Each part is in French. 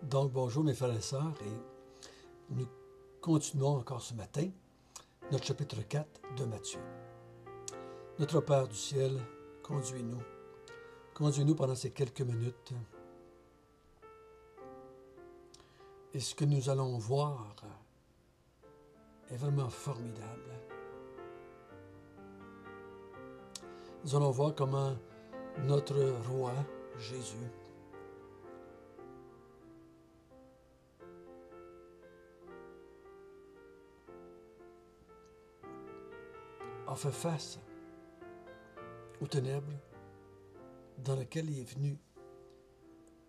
Donc, bonjour mes frères et sœurs, et nous continuons encore ce matin notre chapitre 4 de Matthieu. Notre Père du ciel, conduis-nous. Conduis-nous pendant ces quelques minutes. Et ce que nous allons voir est vraiment formidable. Nous allons voir comment notre roi, Jésus, a fait face aux ténèbres dans lesquelles il est venu,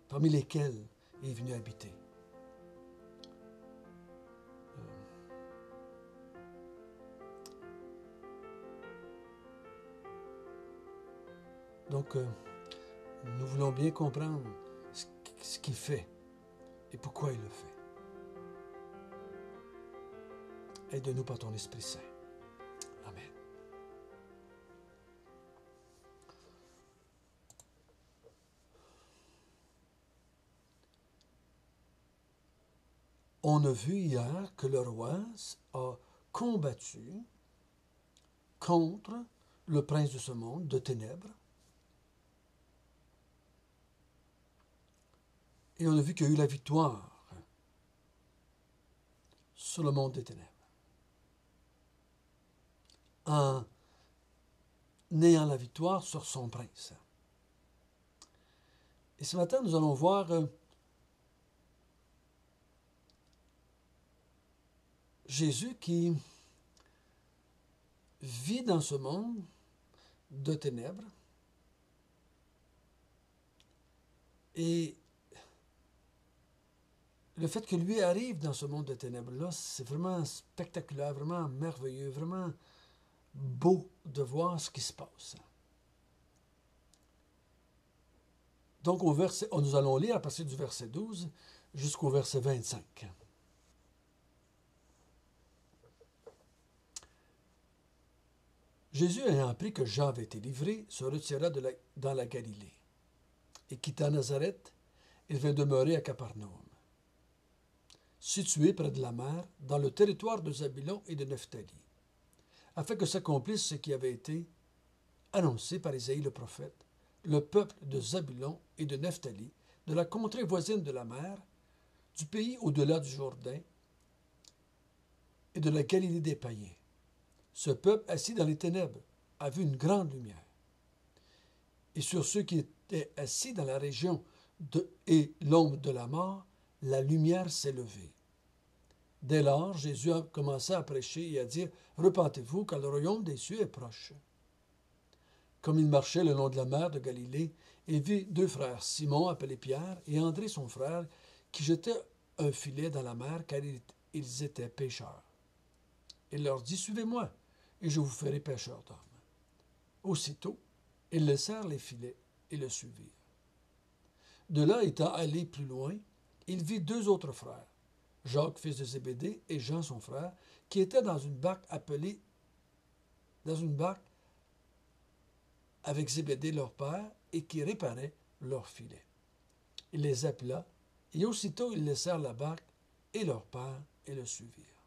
parmi lesquelles il est venu habiter. Donc, nous voulons bien comprendre ce qu'il fait et pourquoi il le fait. Aide-nous par ton Esprit Saint. Amen. On a vu hier que le roi a combattu contre le prince de ce monde de ténèbres. Et on a vu qu'il y a eu la victoire sur le monde des ténèbres. En ayant la victoire sur son prince. Et ce matin, nous allons voir Jésus qui vit dans ce monde de ténèbres et le fait que lui arrive dans ce monde de ténèbres-là, c'est vraiment spectaculaire, vraiment merveilleux, vraiment beau de voir ce qui se passe. Donc, nous allons lire à partir du verset 12 jusqu'au verset 25. Jésus, ayant appris que Jean avait été livré, se retira dans la Galilée et quitta Nazareth et vint demeurer à Capernaum, situé près de la mer, dans le territoire de Zabulon et de Nephtali, afin que s'accomplisse ce qui avait été annoncé par Isaïe le prophète, le peuple de Zabulon et de Nephtali, de la contrée voisine de la mer, du pays au-delà du Jourdain et de la Galilée des païens. Ce peuple, assis dans les ténèbres, a vu une grande lumière. Et sur ceux qui étaient assis dans la région et l'ombre de la mort, la lumière s'est levée. Dès lors, Jésus a commencé à prêcher et à dire « Repentez-vous, car le royaume des cieux est proche. » Comme il marchait le long de la mer de Galilée, il vit deux frères, Simon, appelé Pierre, et André, son frère, qui jetaient un filet dans la mer, car ils étaient pêcheurs. Il leur dit « Suivez-moi, et je vous ferai pêcheurs d'hommes. » Aussitôt, ils laissèrent les filets et le suivirent. De là, étant allé plus loin, il vit deux autres frères, Jacques, fils de Zébédée, et Jean, son frère, qui étaient dans une barque avec Zébédée, leur père, et qui réparaient leurs filets. Il les appela, et aussitôt ils laissèrent la barque et leur père et le suivirent.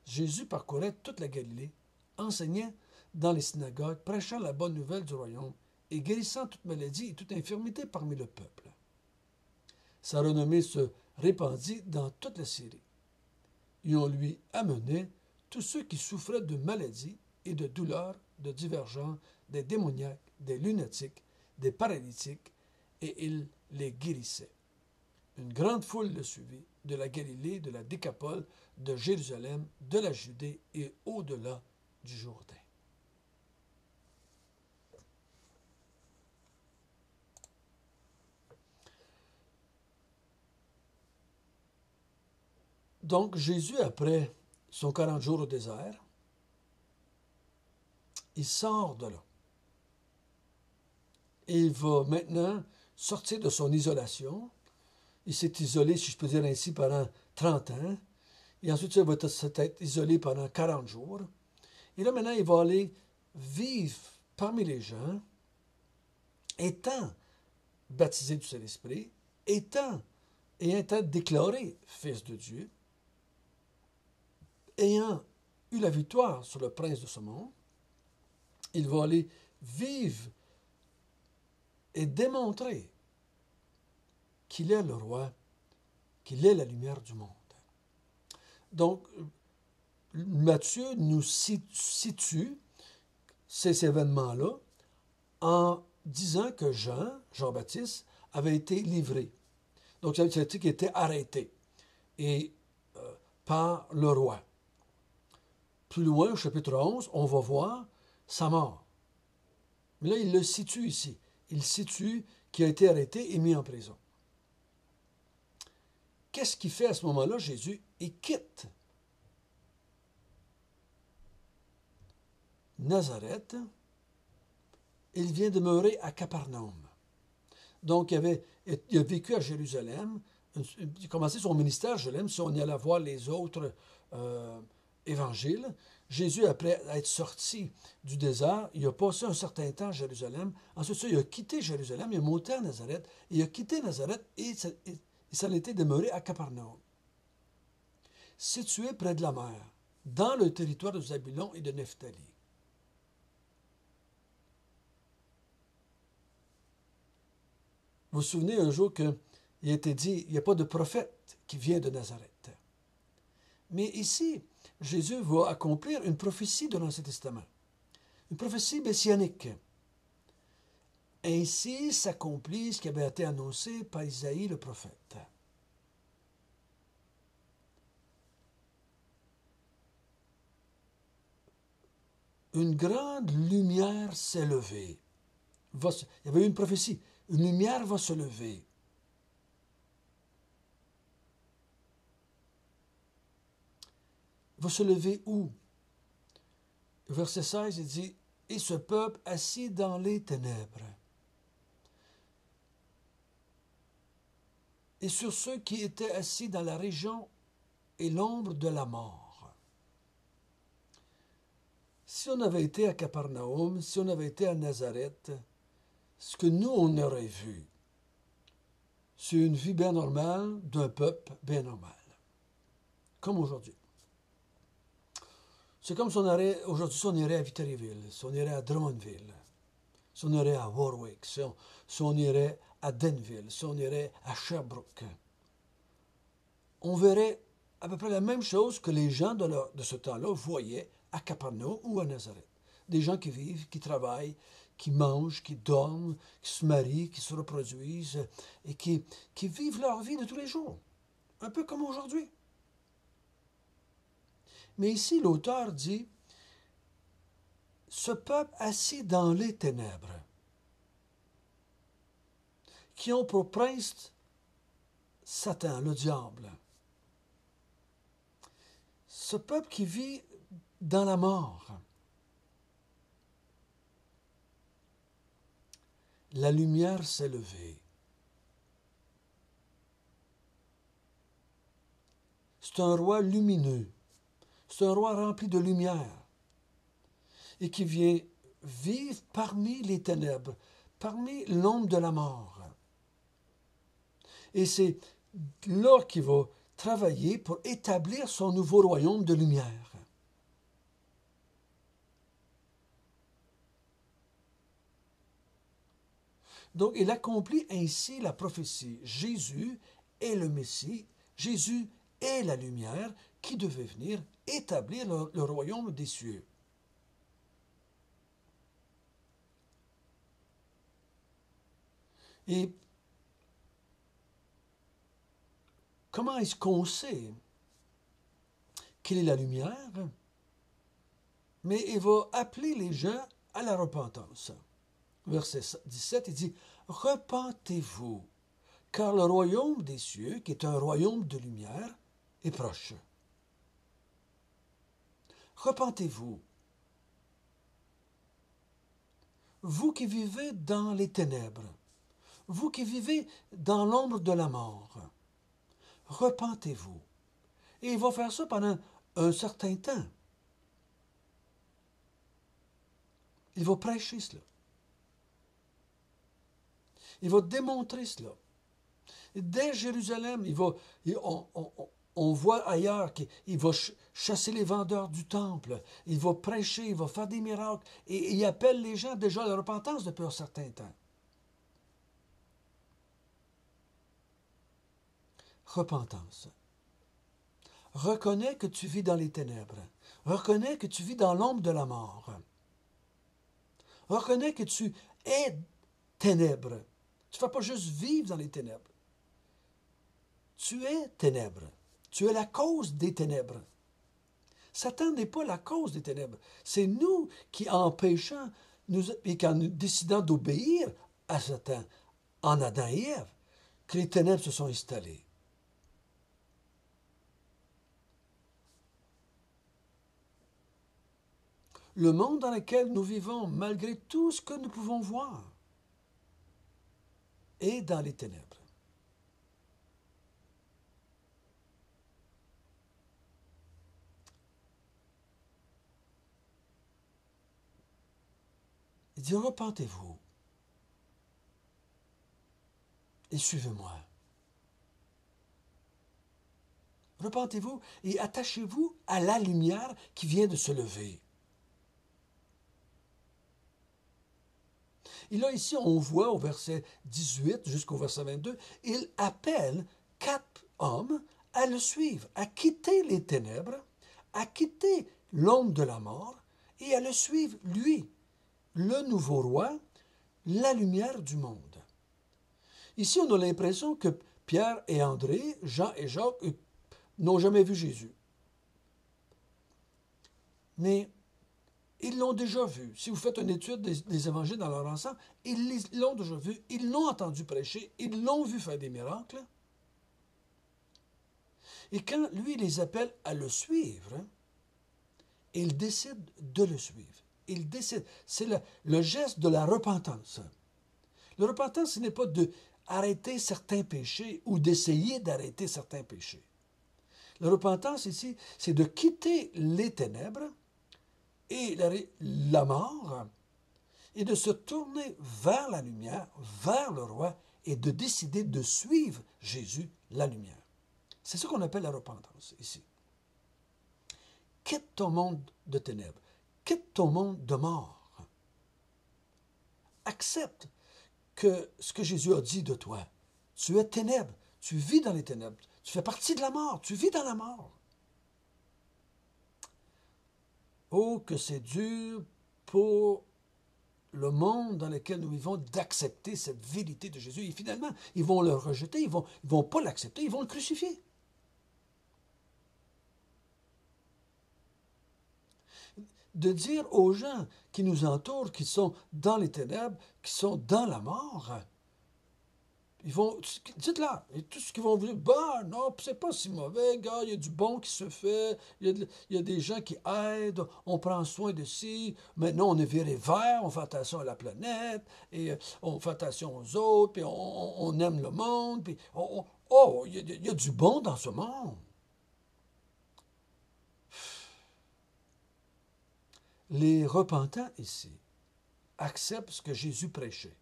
Jésus parcourait toute la Galilée, enseignant dans les synagogues, prêchant la bonne nouvelle du royaume et guérissant toute maladie et toute infirmité parmi le peuple. Sa renommée se répandit dans toute la Syrie. Et on lui amenait tous ceux qui souffraient de maladies et de douleurs de divers genres, des démoniaques, des lunatiques, des paralytiques, et il les guérissait. Une grande foule le suivit, de la Galilée, de la Décapole, de Jérusalem, de la Judée et au-delà du Jourdain. Donc, Jésus, après son 40 jours au désert, il sort de là. Et il va maintenant sortir de son isolation. Il s'est isolé, si je peux dire ainsi, pendant 30 ans. Et ensuite, il va s'être isolé pendant 40 jours. Et là, maintenant, il va aller vivre parmi les gens, étant baptisé du Saint-Esprit, étant et étant déclaré fils de Dieu, ayant eu la victoire sur le prince de ce monde, il va aller vivre et démontrer qu'il est le roi, qu'il est la lumière du monde. Donc, Matthieu nous situe ces événements-là en disant que Jean-Baptiste, avait été livré. Donc, ça veut dire qu'il était arrêté et, par le roi. Plus loin, au chapitre 11, on va voir sa mort. Mais là, il le situe ici. Il situe qu'il a été arrêté et mis en prison. Qu'est-ce qu'il fait à ce moment-là, Jésus? Il quitte Nazareth. Il vient demeurer à Capernaum. Donc, il a vécu à Jérusalem. Il a commencé son ministère à Jérusalem. Si on y allait voir les autres évangiles, Jésus, après être sorti du désert, il a passé un certain temps à Jérusalem. Ensuite, il a quitté Jérusalem, il est monté à Nazareth. Il a quitté Nazareth et il s'en était demeuré à Capernaum, situé près de la mer, dans le territoire de Zabulon et de Nephtali. Vous vous souvenez un jour qu'il a été dit, il n'y a pas de prophète qui vient de Nazareth. Mais ici, Jésus va accomplir une prophétie de l'Ancien Testament, une prophétie messianique. Ainsi s'accomplit ce qui avait été annoncé par Isaïe le prophète. Une grande lumière s'est levée. Il y avait une prophétie. Une lumière va se lever. Va se lever où? Verset 16, il dit, « Et ce peuple assis dans les ténèbres, et sur ceux qui étaient assis dans la région et l'ombre de la mort. » Si on avait été à Capernaum, si on avait été à Nazareth, ce que nous, on aurait vu, c'est une vie bien normale d'un peuple bien normal, comme aujourd'hui. C'est comme si on irait, aujourd'hui, si on irait à Victoriaville, si on irait à Drummondville, si on irait à Warwick, si on irait à Denville, si on irait à Sherbrooke. On verrait à peu près la même chose que les gens de ce temps-là voyaient à Capernaum ou à Nazareth. Des gens qui vivent, qui travaillent, qui mangent, qui dorment, qui se marient, qui se reproduisent et qui vivent leur vie de tous les jours, un peu comme aujourd'hui. Mais ici, l'auteur dit, « Ce peuple assis dans les ténèbres, qui ont pour prince Satan, le diable. Ce peuple qui vit dans la mort. La lumière s'est levée. » C'est un roi lumineux. C'est un roi rempli de lumière. Et qui vient vivre parmi les ténèbres, parmi l'ombre de la mort. Et c'est là qu'il va travailler pour établir son nouveau royaume de lumière. Donc, il accomplit ainsi la prophétie. Jésus est le Messie, Jésus est la lumière qui devait venir établir le royaume des cieux. Et comment est-ce qu'on sait qu'il est la lumière? Mais il va appeler les gens à la repentance. Verset 17, il dit, « Repentez-vous, car le royaume des cieux, qui est un royaume de lumière, est proche. » Repentez-vous. Vous qui vivez dans les ténèbres, vous qui vivez dans l'ombre de la mort, repentez-vous. Et il va faire ça pendant un certain temps. Il va prêcher cela. Il va démontrer cela. Dès Jérusalem, on voit ailleurs qu'il va chasser les vendeurs du temple, il va prêcher, il va faire des miracles, et il appelle les gens déjà à la repentance depuis un certain temps. Repentance. Reconnais que tu vis dans les ténèbres. Reconnais que tu vis dans l'ombre de la mort. Reconnais que tu es ténèbres. Tu ne fais pas juste vivre dans les ténèbres. Tu es ténèbres. Tu es la cause des ténèbres. Satan n'est pas la cause des ténèbres. C'est nous qui, en péchant et qu'en décidant d'obéir à Satan, en Adam et Ève, que les ténèbres se sont installées. Le monde dans lequel nous vivons, malgré tout ce que nous pouvons voir, est dans les ténèbres. Il dit, repentez-vous et suivez-moi. Repentez-vous et attachez-vous à la lumière qui vient de se lever. Et là, ici, on voit au verset 18 jusqu'au verset 22, il appelle 4 hommes à le suivre, à quitter les ténèbres, à quitter l'ombre de la mort et à le suivre, lui, le nouveau roi, la lumière du monde. Ici, on a l'impression que Pierre et André, Jean et Jacques n'ont jamais vu Jésus. Mais ils l'ont déjà vu. Si vous faites une étude des évangiles dans leur ensemble, ils l'ont déjà vu, ils l'ont entendu prêcher, ils l'ont vu faire des miracles. Et quand lui les appelle à le suivre, ils décident de le suivre. Ils décident. C'est le geste de la repentance. La repentance, ce n'est pas d'arrêter certains péchés ou d'essayer d'arrêter certains péchés. La repentance ici, c'est de quitter les ténèbres et la mort, et de se tourner vers la lumière, vers le roi, et de décider de suivre Jésus, la lumière. C'est ce qu'on appelle la repentance ici. Quitte ton monde de ténèbres, quitte ton monde de mort. Accepte que ce que Jésus a dit de toi, tu es ténèbres, tu vis dans les ténèbres, tu fais partie de la mort, tu vis dans la mort. Oh, que c'est dur pour le monde dans lequel nous vivons d'accepter cette vérité de Jésus. Et finalement, ils vont le rejeter, ils vont pas l'accepter, ils vont le crucifier. De dire aux gens qui nous entourent, qui sont dans les ténèbres, qui sont dans la mort, ils vont, dites-leur, et tout ce qu'ils vont vous dire, bah non, c'est pas si mauvais, gars, il y a du bon qui se fait, il y a des gens qui aident, on prend soin de ci, maintenant on est viré vert, on fait attention à la planète, et on fait attention aux autres, puis on aime le monde, puis il y a du bon dans ce monde. Les repentants ici acceptent ce que Jésus prêchait.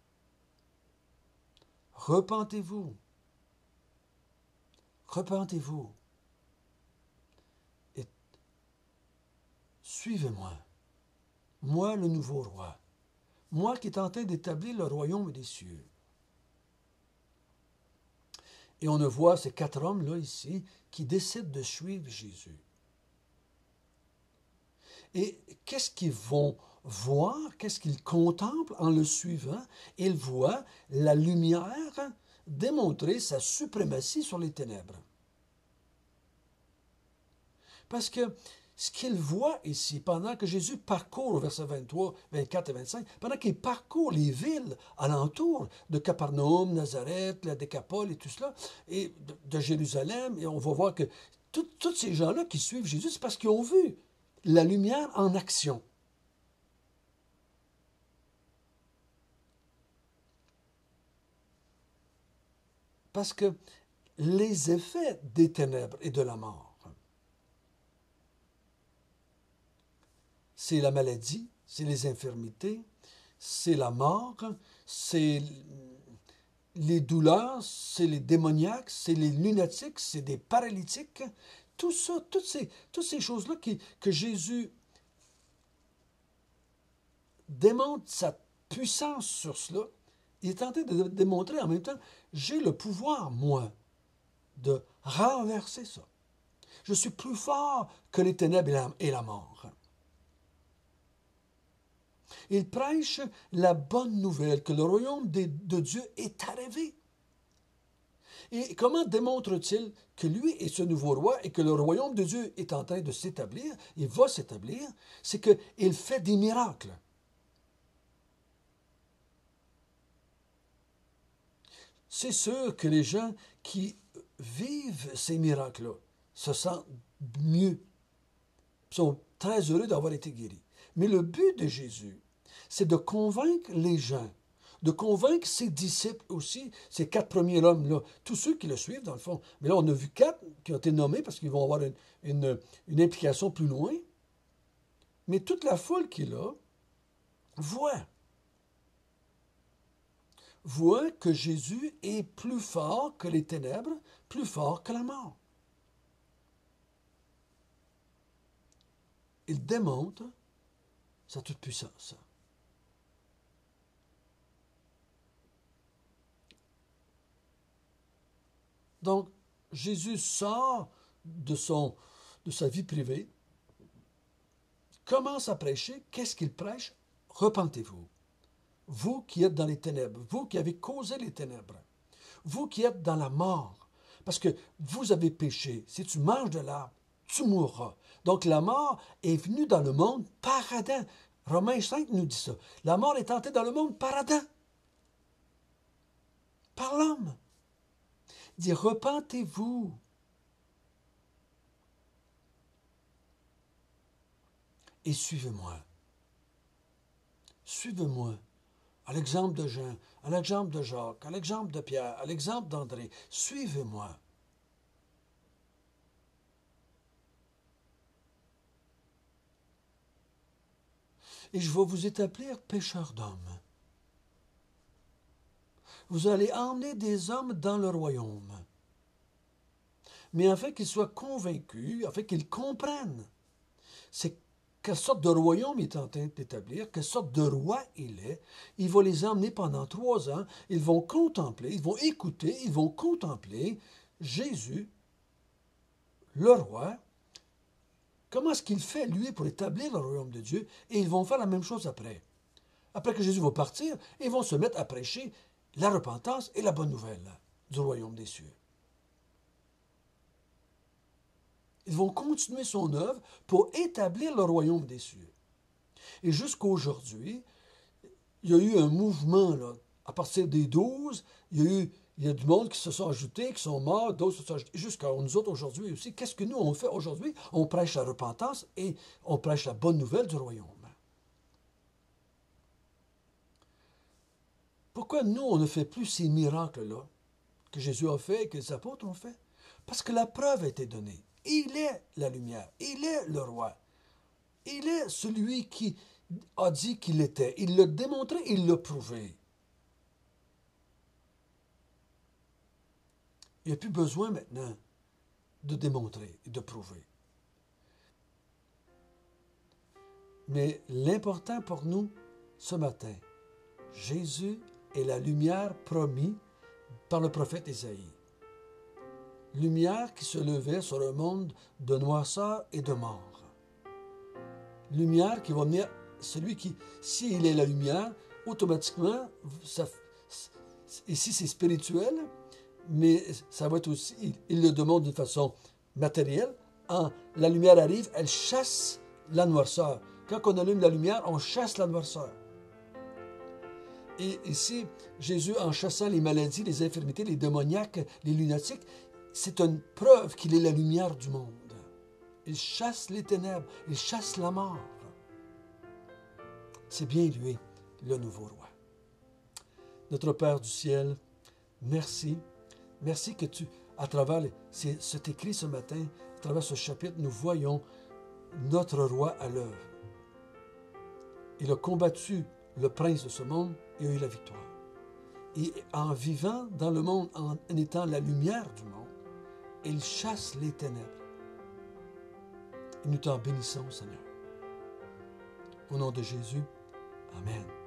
Repentez-vous. Repentez-vous. Et suivez-moi. Moi, le nouveau roi. Moi qui est en train d'établir le royaume des cieux. Et on voit ces 4 hommes-là ici qui décident de suivre Jésus. Et qu'est-ce qu'ils vont voir? Qu'est-ce qu'ils contemplent en le suivant? Ils voient la lumière démontrer sa suprématie sur les ténèbres. Parce que ce qu'ils voient ici, pendant que Jésus parcourt, au verset 23, 24 et 25, pendant qu'il parcourt les villes alentours de Capernaum, Nazareth, la Décapole et tout cela, et de Jérusalem, et on va voir que tous ces gens-là qui suivent Jésus, c'est parce qu'ils ont vu la lumière en action. Parce que les effets des ténèbres et de la mort, c'est la maladie, c'est les infirmités, c'est la mort, c'est les douleurs, c'est les démoniaques, c'est les lunatiques, c'est des paralytiques. Tout ça, toutes ces choses-là que Jésus démontre sa puissance sur cela, il est en train de démontrer en même temps, j'ai le pouvoir, moi, de renverser ça. Je suis plus fort que les ténèbres et la mort. Il prêche la bonne nouvelle que le royaume de Dieu est arrivé. Et comment démontre-t-il que lui est ce nouveau roi et que le royaume de Dieu est en train de s'établir, il va s'établir? C'est qu'il fait des miracles. C'est sûr que les gens qui vivent ces miracles-là se sentent mieux, sont très heureux d'avoir été guéris. Mais le but de Jésus, c'est de convaincre les gens, de convaincre ses disciples aussi, ces 4 premiers hommes-là, tous ceux qui le suivent dans le fond. Mais là, on a vu 4 qui ont été nommés parce qu'ils vont avoir une implication plus loin. Mais toute la foule qui est là voit que Jésus est plus fort que les ténèbres, plus fort que la mort. Il démontre sa toute-puissance. Donc, Jésus sort de sa vie privée, commence à prêcher. Qu'est-ce qu'il prêche? Repentez-vous. Vous qui êtes dans les ténèbres, vous qui avez causé les ténèbres, vous qui êtes dans la mort, parce que vous avez péché. Si tu manges de l'arbre, tu mourras. Donc la mort est venue dans le monde par Adam. Romains 5 nous dit ça. La mort est entrée dans le monde par Adam, par l'homme. Il dit, repentez-vous. Et suivez-moi. Suivez-moi. À l'exemple de Jean, à l'exemple de Jacques, à l'exemple de Pierre, à l'exemple d'André. Suivez-moi. Et je vais vous établir pécheurs d'hommes. Vous allez emmener des hommes dans le royaume. Mais afin qu'ils soient convaincus, afin qu'ils comprennent, c'est quelle sorte de royaume il est en train d'établir, quelle sorte de roi il est. Il va les emmener pendant 3 ans. Ils vont contempler, ils vont écouter, ils vont contempler Jésus, le roi. Comment est-ce qu'il fait, lui, pour établir le royaume de Dieu? Et ils vont faire la même chose après. Après que Jésus va partir, ils vont se mettre à prêcher la repentance et la bonne nouvelle du royaume des cieux. Ils vont continuer son œuvre pour établir le royaume des cieux. Et jusqu'à aujourd'hui, il y a eu un mouvement, là, à partir des 12, il y a du monde qui se sont ajoutés, qui sont morts, d'autres se sont ajoutés, jusqu'à nous autres aujourd'hui aussi. Qu'est-ce que nous, on fait aujourd'hui? On prêche la repentance et on prêche la bonne nouvelle du royaume. Pourquoi nous, on ne fait plus ces miracles-là que Jésus a fait et que les apôtres ont fait? Parce que la preuve a été donnée. Il est la lumière, il est le roi. Il est celui qui a dit qu'il était. Il l'a démontré, il l'a prouvé. Il n'y a plus besoin maintenant de démontrer et de prouver. Mais l'important pour nous, ce matin, Jésus est la lumière promise par le prophète Ésaïe. Lumière qui se levait sur un monde de noirceur et de mort. Lumière qui va venir, celui qui, s'il est la lumière, automatiquement, ici c'est spirituel, mais ça va être aussi, il le demande d'une façon matérielle. La lumière arrive, elle chasse la noirceur. Quand on allume la lumière, on chasse la noirceur. Et ici, Jésus, en chassant les maladies, les infirmités, les démoniaques, les lunatiques, c'est une preuve qu'il est la lumière du monde. Il chasse les ténèbres, il chasse la mort. C'est bien lui, le nouveau roi. Notre Père du ciel, merci. Merci que à travers cet écrit ce matin, à travers ce chapitre, nous voyons notre roi à l'œuvre. Il a combattu le prince de ce monde et a eu la victoire. Et en vivant dans le monde, en étant la lumière du monde, il chasse les ténèbres. Et nous t'en bénissons, Seigneur. Au nom de Jésus, Amen.